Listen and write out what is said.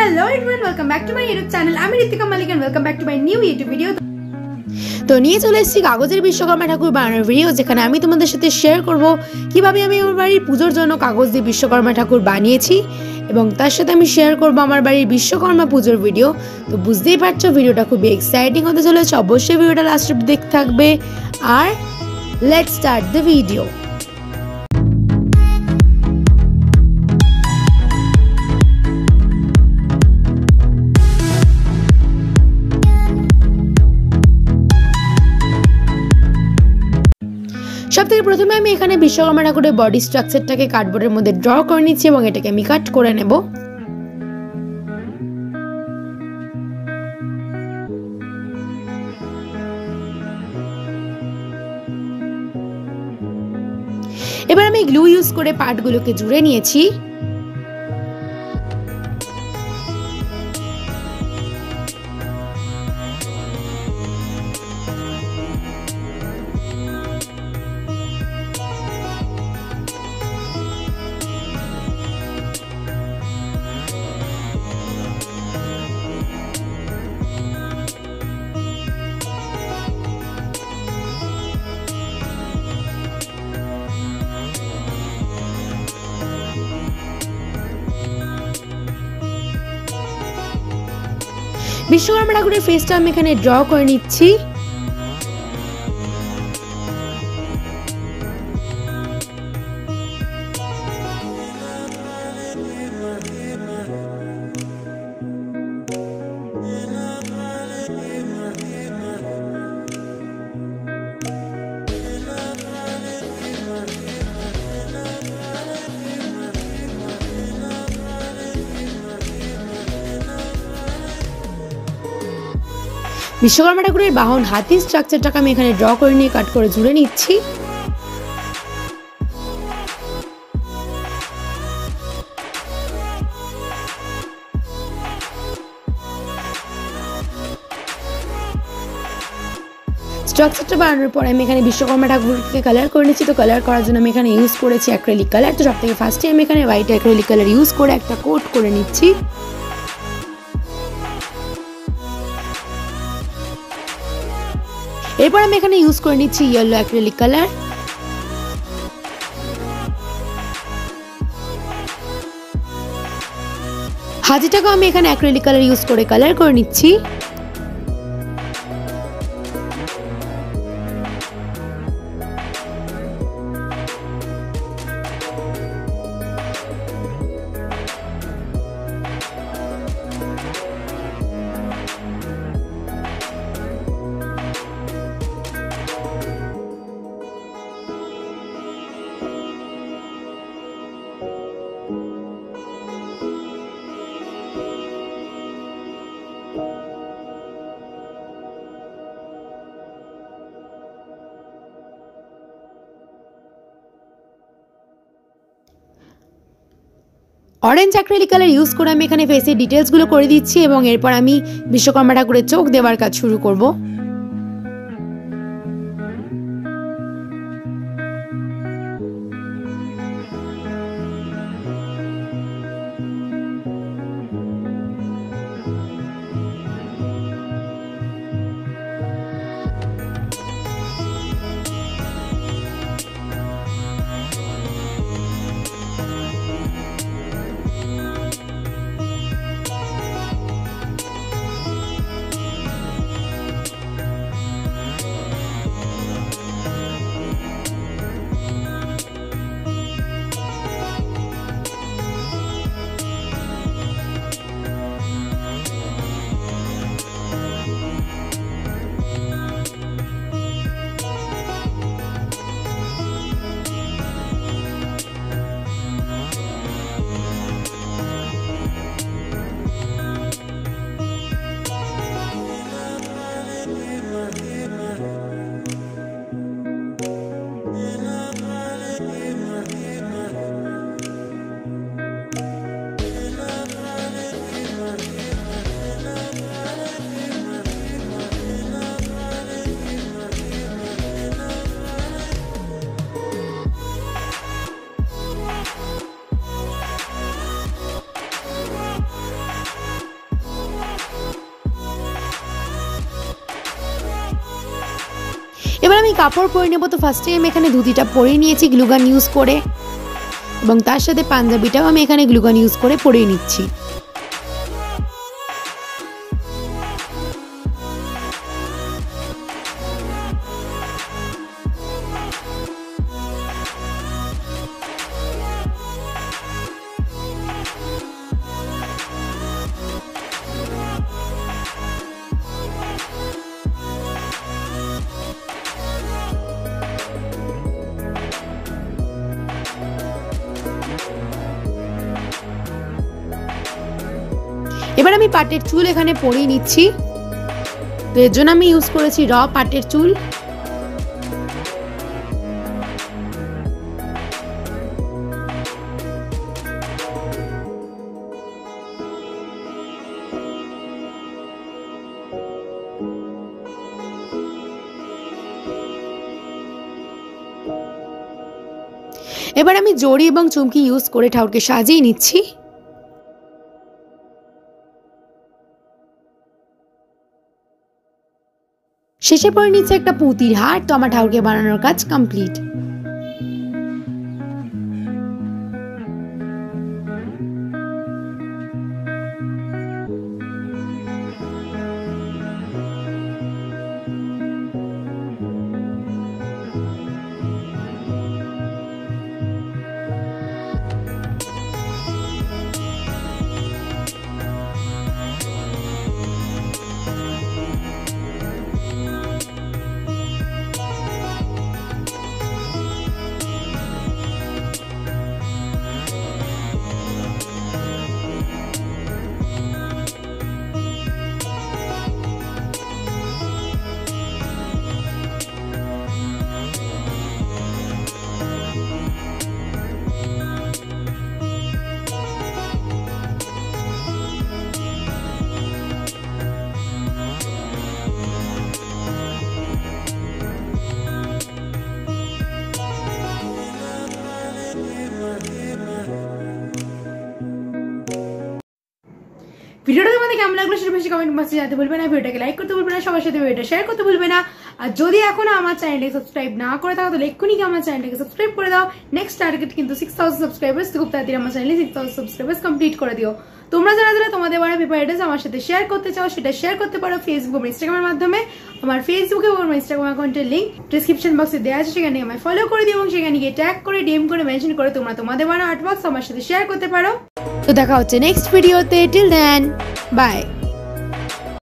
Hello everyone, welcome back to my YouTube channel. I'm Ritika Malik and welcome back to my new YouTube video. তো নিয়ে চলে এসেছি কাগজের বিশ্বকর্মা ঠাকুর বানানোর video, যেখানে আমি তোমাদের সাথে শেয়ার করব কিভাবে আমি আমার বাড়ির পূজোর জন্য কাগজ দিয়ে বিশ্বকর্মা ঠাকুর বানিয়েছি এবং তার সাথে আমি শেয়ার করব আমার বাড়ির বিশ্বকর্মা পূজোর ভিডিও। তো বুঝতেই পারছো ভিডিওটা খুবই এক্সাইটিং হতে চলেছে, অবশ্যই ভিডিওটা লাস্ট অবধি দেখতে থাকবে। আর লেটস স্টার্ট দ্য ভিডিও। সবথেকে প্রথমে আমি এখানে বিশ্বকর্মা ঠাকুরের বডি স্ট্রাকচারটাকে কার্ডবোর্ডের মধ্যে ড্র করে নিচ্ছি এবং এটাকে আমি কাট করে নেব। এবার আমি গ্লু ইউজ করে পার্টগুলোকে জুড়ে নিয়েছি। বিশ্বকর্মা ঠাকুরের ফেসটা আমি এখানে ড্র করে নিচ্ছি। বিশ্বকর্মা ঠাকুরের বাহন হাতির স্ট্রাকচারটাকে আমি এখানে ড্র করে নিয়ে কাট করে জুড়ে নিচ্ছি। স্ট্রাকচারটা বানানোর পর আমি এখানে বিশ্বকর্মা ঠাকুরকে কালার করে নিচ্ছি। তো কালার করার জন্য আমি এখানে ইউজ করেছি অ্যাক্রিলিক কালার। তো সব থেকে ফার্স্টে আমি এখানে হোয়াইট অ্যাক্রিলিক কালার ইউজ করে একটা কোট করে নিচ্ছি। এরপর আমি এখানে ইউজ করে নিচ্ছি ইয়েলো অ্যাক্রিলিক কালার। হাতিটাকেও আমি এখানে অ্যাক্রিলিক কালার ইউজ করে কালার করে নিচ্ছি। অরেঞ্জ অ্যাক্রিলিক কালার ইউজ করে আমি এখানে ফেসের ডিটেলসগুলো করে দিচ্ছি এবং এরপর আমি বিশ্বকর্মা ঠাকুরের চোখ দেওয়ার কাজ শুরু করব। এবার আমি কাপড় পরে নেব। তো ফার্স্টে আমি এখানে ধুতিটা পরে নিয়েছি গ্লুগান ইউজ করে, এবং তার সাথে পাঞ্জাবিটাও আমি এখানে গ্লুগান ইউজ করে পরে নিচ্ছি। এবার আমি পাটের চুল এখানে পরিয়ে নিচ্ছি। তো এর জন্য আমি ইউজ করেছি র পাটের চুল। এবার আমি জড়ি এবং চুমকি ইউজ করে ঠাকুরকে সাজিয়ে নিচ্ছি। শেষে পরে নিচ্ছে একটা পুঁতির হার। তো আমার ঠাকুরকে বানানোর কাজ কমপ্লিট। ভিডিওটা তোমাদের কেমন লাগলো সেটা বেশি কমেন্ট বক্সে জানাতে ভুলবে না। ভিডিওটাকে লাইক করতে ভুলবে না, সবার সাথে ভিডিওটা শেয়ার করতে ভুলবে না। আর যদি এখনো আমার চ্যানেলটাকে সাবস্ক্রাইব না করে থাকো তাহলে এক্ষুনি আমার চ্যানেলটাকে সাবস্ক্রাইব করে দাও। নেক্সট টার্গেট কিন্তু 6000 সাবস্ক্রাইবার্স। খুব তাড়াতাড়ি আমার চ্যানেলে 6000 সাবস্ক্রাইবার্স কমপ্লিট করে দিও। তোমরা যারা যারা তোমাদের বানানো পেপার অ্যাড্রেস আমার সাথে শেয়ার করতে চাও সেটা শেয়ার করতে পারো ফেসবুক এবং ইনস্টাগ্রামের মাধ্যমে। আমার ফেসবুকে এবং ইনস্টাগ্রাম অ্যাকাউন্টের লিংক ডিসক্রিপশন বক্সে দেওয়া আছে, সেখানে আমায় ফলো করে দিও এবং সেখানে গিয়ে ট্যাগ করে ডিএম করে মেনশন করে তোমরা তোমাদের বানানো আর্টওয়ার্কস আমার সাথে শেয়ার করতে পারো। তো দেখা হচ্ছে নেক্সট ভিডিওতে। Till then by.